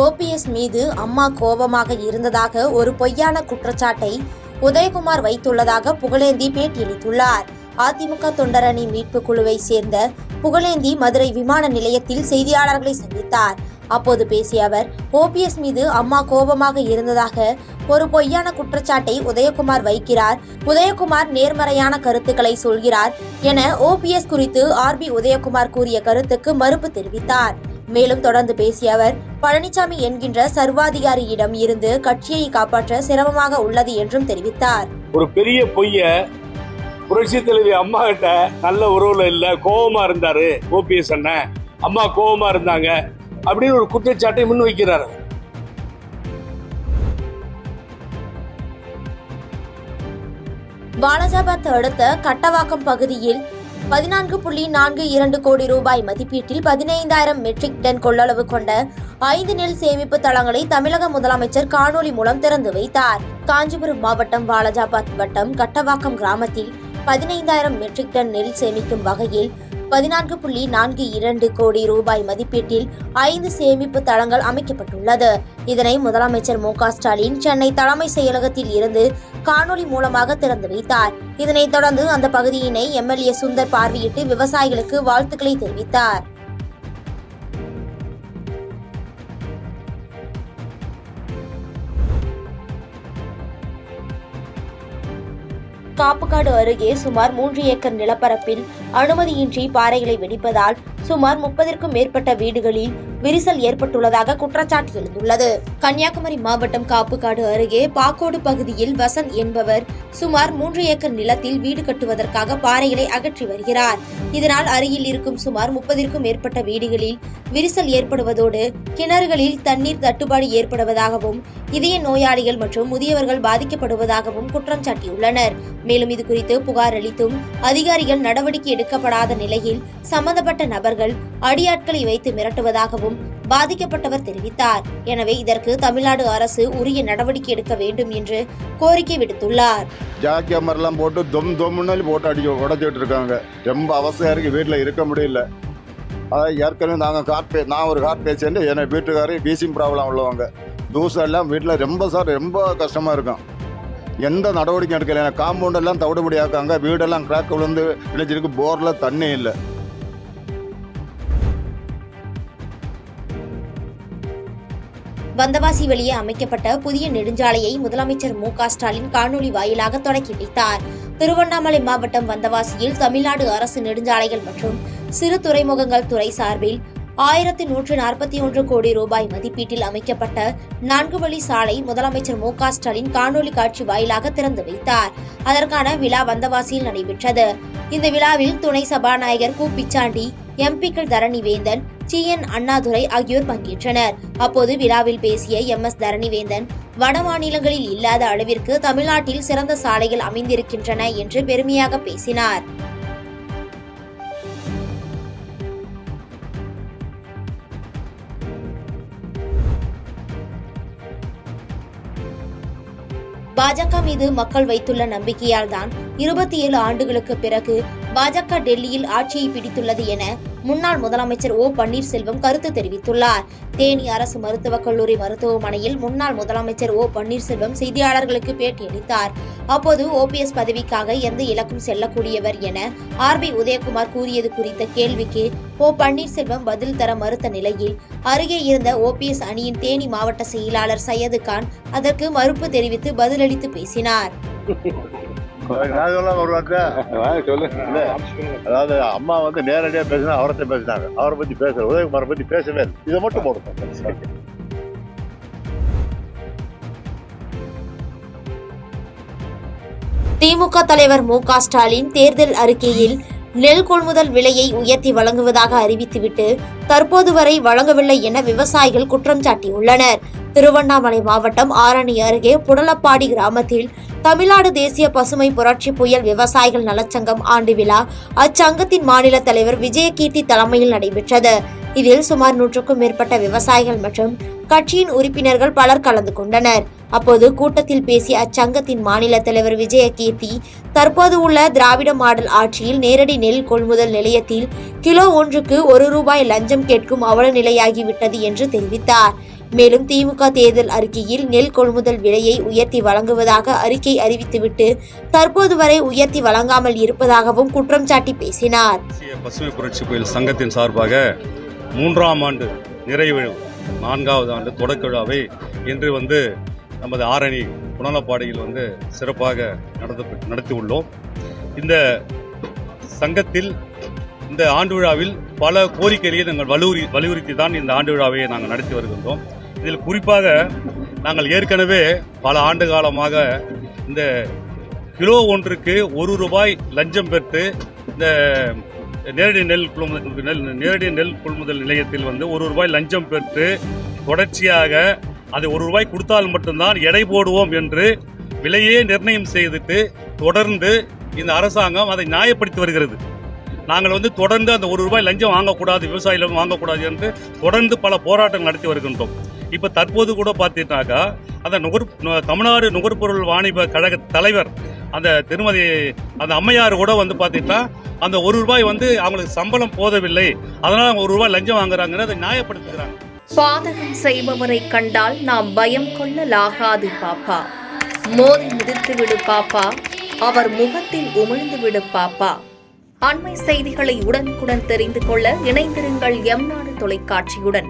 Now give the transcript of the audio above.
OPS மீது அம்மா கோபமாக இருந்ததாக ஒரு பொய்யான குற்றச்சாட்டை உதயகுமார் வைத்துள்ளதாக புகழேந்தி பேட்டியளித்துள்ளார். அதிமுக தொண்டரணி மீட்பு குழுவை சேர்ந்த புகழேந்தி மதுரை விமான நிலையத்தில் செய்தியாளர்களை சந்தித்தார். அப்போது பேசிய அவர், ஓபிஎஸ் மீது அம்மா கோபமாக இருந்ததாக ஒரு பொய்யான குற்றச்சாட்டை உதயகுமார் வைக்கிறார். உதயகுமார் நேர்மறையான கருத்துக்களை சொல்கிறார் என ஓபிஎஸ் குறித்து ஆர்பி உதயகுமார் கூறிய கருத்துக்கு மறுப்பு தெரிவித்தார். மேலும் தொடர்ந்து பேசிய அவர், பழனிசாமி என்கின்ற சர்வாதிகாரியிடம் இருந்து கட்சியை காப்பாற்ற சிரமமாக உள்ளது என்றும் தெரிவித்தார். ஒரு பெரிய பொய்ய புரட்சி தலைவி அம்மா கிட்ட நல்ல உறவுல இல்ல, கோபமா இருந்தாரு ஓபிஎஸ் அண்ணன், அம்மா கோபமா இருந்தாங்க அப்படின்னு ஒரு குற்றச்சாட்டை முன்வைக்கிறார். வாலாஜாபாத் அடுத்த கட்டவாக்கம் பகுதியில் 14.42 கோடி ரூபாய் மதிப்பீட்டில் 15,000 மெட்ரிக் டன் கொள்ளளவு கொண்ட 5 நெல் சேமிப்பு தளங்களை தமிழக முதலமைச்சர் காணொலி மூலம் திறந்து வைத்தார். காஞ்சிபுரம் மாவட்டம் வாலாஜாபாத் வட்டம் கட்டவாக்கம் கிராமத்தில் 15,000 மெட்ரிக் டன் நெல் சேமிக்கும் வகையில் 14.42 கோடி ரூபாய் மதிப்பீட்டில் 5 சேமிப்பு தளங்கள் அமைக்கப்பட்டுள்ளது. இதனை முதலமைச்சர் மு.க. ஸ்டாலின் சென்னை தலைமை செயலகத்தில் இருந்து காணொலி மூலமாக திறந்து வைத்தார். இதனைத் தொடர்ந்து அந்த பகுதியினை எம்எல்ஏ சுந்தர் பார்வையிட்டு விவசாயிகளுக்கு வாழ்த்துக்களை தெரிவித்தார். காப்புக்காடு அருகே சுமார் 3 ஏக்கர் நிலப்பரப்பில் அனுமதியின்றி பாறைகளை வெடிப்பதால் சுமார் 30க்கும் மேற்பட்ட வீடுகளில் விரிசல் ஏற்பட்டுள்ளதாக குற்றச்சாட்டு எழுந்துள்ளது. கன்னியாகுமரி மாவட்டம் காப்புக்காடு அருகே பாக்கோடு பகுதியில் வசந்த் என்பவர் சுமார் 3 ஏக்கர் நிலத்தில் வீடு கட்டுவதற்காக பாறைகளை அகற்றி வருகிறார். இதனால் அருகில் இருக்கும் சுமார் 30க்கும் மேற்பட்ட வீடுகளில் விரிசல் ஏற்படுவதோடு கிணறுகளில் தண்ணீர் தட்டுப்பாடு ஏற்படுவதாகவும் இதய நோயாளிகள் மற்றும் முதியவர்கள் பாதிக்கப்படுவதாகவும் குற்றம் சாட்டியுள்ளனர். மேலும் இது குறித்து புகார் அளித்தும் அதிகாரிகள் நடவடிக்கை எடுக்கப்படாத நிலையில் சம்பந்தப்பட்ட நபர்கள் அடியாட்களை வைத்து மிரட்டுவதாகவும் பாதிக்கப்பட்டவர் தெரிவித்தார். எனவே இதற்கு தமிழ்நாடு அரசு உரிய நடவடிக்கை எடுக்க வேண்டும் என்று கோரிக்கை விடுத்துள்ளார். ஜாக்கியமரெல்லாம் போட்டு போட்டு அடிக்க உடச்சிட்டு இருக்காங்க. ரொம்ப அவசியம் இருக்கு, வீட்டில் இருக்க முடியல. அதாவது ஏற்கனவே நான் ஒரு கார் பேசிட்டு என் வீட்டுக்காரர் வீசிங் ப்ராப்ளம் உள்ளவங்க, தூசெல்லாம் வீட்டில் ரொம்ப கஷ்டமாக இருக்கும். எந்த நடவடிக்கை எடுக்கல. காம்பவுண்டெல்லாம் தவிடுபடியாக்காங்க, வீடெல்லாம் கிராக் விழுந்து இணைச்சிருக்கு, போரில் தண்ணி இல்லை. வந்தவாசி வழியே அமைக்கப்பட்ட புதிய நெடுஞ்சாலையை முதலமைச்சர் மு.க. ஸ்டாலின் காணொலி வாயிலாக தொடக்கி வைத்தார். திருவண்ணாமலை மாவட்டம் வந்தவாசியில் தமிழ்நாடு அரசு நெடுஞ்சாலைகள் மற்றும் சிறு துறைமுகங்கள் துறை சார்பில் 1141 கோடி ரூபாய் மதிப்பீட்டில் அமைக்கப்பட்ட 4 வழி சாலை முதலமைச்சர் மு.க. ஸ்டாலின் காணொலி காட்சி வாயிலாக திறந்து வைத்தார். அதற்கான விழா வந்தவாசியில் நடைபெற்றது. இந்த விழாவில் துணை சபாநாயகர் கு. பிச்சாண்டி, எம்பிக்கள் தரணிவேந்தன், சி.என். அண்ணாதுரை ஆகியோர் பங்கேற்றனர். அப்போது விழாவில் பேசிய எம்.எஸ். தரணிவேந்தன், வட மாநிலங்களில் இல்லாத அளவிற்கு தமிழ்நாட்டில் சிறந்த சாலைகள் அமைந்திருக்கின்றன என்று பெருமையாக பேசினார். பாஜக மீது மக்கள் வைத்துள்ள நம்பிக்கையால் தான் 27 ஆண்டுகளுக்கு பிறகு பாஜக டெல்லியில் ஆட்சியை பிடித்துள்ளது என முன்னாள் முதலமைச்சர் ஓ பன்னீர்செல்வம் கருத்து தெரிவித்துள்ளார். தேனி அரசு மருத்துவக் கல்லூரி மருத்துவமனையில் முன்னாள் முதலமைச்சர் ஓ பன்னீர்செல்வம் செய்தியாளர்களுக்கு பேட்டியளித்தார். அப்போது ஓபிஎஸ் பதவிக்காக எந்த இலக்கும் செல்லக்கூடியவர் என ஆர்பி உதயகுமார் கூறியது குறித்த கேள்விக்கு ஓ பன்னீர்செல்வம் பதில் தர மறுத்த நிலையில் அருகே இருந்த ஓபிஎஸ் அணியின் தேனி மாவட்ட செயலாளர் சையது கான் அதற்கு மறுப்பு தெரிவித்து பதிலளித்து பேசினார். அதாவது அம்மா நேரடியா பேசினா அவர்கிட்ட பேசினாங்க, அவரை பத்தி பேச உதயகுமாரை பத்தி பேசவே இல்லை. இதை மட்டும் போடுறோம். திமுக தலைவர் மு.க. ஸ்டாலின் தேர்தல் அறிக்கையில் நெல் கொள்முதல் விலையை உயர்த்தி வழங்குவதாக அறிவித்துவிட்டு தற்போது வரை வழங்கவில்லை என விவசாயிகள் குற்றம் சாட்டியுள்ளனர். திருவண்ணாமலை மாவட்டம் ஆரணி அருகே புடலப்பாடி கிராமத்தில் தமிழ்நாடு தேசிய பசுமை புரட்சி புயல் விவசாயிகள் நலச்சங்கம் ஆண்டு விழா அச்சங்கத்தின் மாநில தலைவர் விஜயகீர்த்தி தலைமையில் நடைபெற்றது. இதில் சுமார் 100க்கும் மேற்பட்ட விவசாயிகள் மற்றும் கட்சியின் உறுப்பினர்கள் பலர் கலந்து கொண்டனர். அப்போது கூட்டத்தில் பேசிய அச்சங்கத்தின் மாநில தலைவர் விஜயகீர்த்தி, தற்போது உள்ள திராவிட மாடல் ஆட்சியில் நேரடி நெல் கொள்முதல் நிலையத்தில் கிலோ ஒன்றுக்கு ₹1 லஞ்சம் கேட்கும் அவல நிலையாகிவிட்டது என்று தெரிவித்தார். மேலும் திமுக தேர்தல் அறிக்கையில் நெல் கொள்முதல் விலையை உயர்த்தி வழங்குவதாக அறிக்கை அறிவித்துவிட்டு தற்போது வரை உயர்த்தி வழங்காமல் இருப்பதாகவும் குற்றம் சாட்டி பேசினார். பசுமை புரட்சி புயல் சங்கத்தின் சார்பாக 3ஆம் ஆண்டு நிறைவு 4வது ஆண்டு தொடக்க விழாவை இன்று நமது ஆரணி புனலப்பாடியில் சிறப்பாக நடத்தி உள்ளோம். இந்த சங்கத்தில் இந்த ஆண்டு விழாவில் பல கோரிக்கைகளை நாங்கள் வலியுறுத்தி தான் இந்த ஆண்டு விழாவை நாங்கள் நடத்தி வருகின்றோம். இதில் குறிப்பாக நாங்கள் ஏற்கனவே பல ஆண்டு காலமாக இந்த கிலோ ஒன்றுக்கு ₹1 லஞ்சம் பெற்று இந்த நேரடி நெல் கொள்முதல் நிலையத்தில் ₹1 லஞ்சம் பெற்று தொடர்ச்சியாக அது ₹1 கொடுத்தால் மட்டும்தான் எடை போடுவோம் என்று விலையே நிர்ணயம் செய்துட்டு தொடர்ந்து இந்த அரசாங்கம் அதை நியாயப்படுத்தி வருகிறது. நாங்கள் தொடர்ந்து அந்த ₹1 லஞ்சம் வாங்கக்கூடாது, விவசாயிகளும் வாங்கக்கூடாது என்று தொடர்ந்து பல போராட்டங்கள் நடத்தி வருகின்றோம். இப்போ தற்போது கூட பார்த்தீங்கன்னாக்கா அந்த தமிழ்நாடு நுகர்பொருள் வாணிப கழக தலைவர் அந்த திருமதி அந்த அம்மையார் கூட பார்த்தீங்கன்னா அந்த ₹1 அவங்களுக்கு சம்பளம் போதவில்லை, அதனால அவங்க ₹1 லஞ்சம் வாங்குறாங்கன்னு அதை நியாயப்படுத்துகிறாங்க. பாதகம் செய்பவரை கண்டால் நாம் பயம் கொள்ளலாகாது பாப்பா, மோதி மிதித்து விடு பாப்பா, அவர் முகத்தில் உமிழ்ந்து விடு பாப்பா. அண்மை செய்திகளை உடனுக்குடன் தெரிந்து கொள்ள இணைந்திருங்கள் எம் நாடு தொலைக்காட்சியுடன்.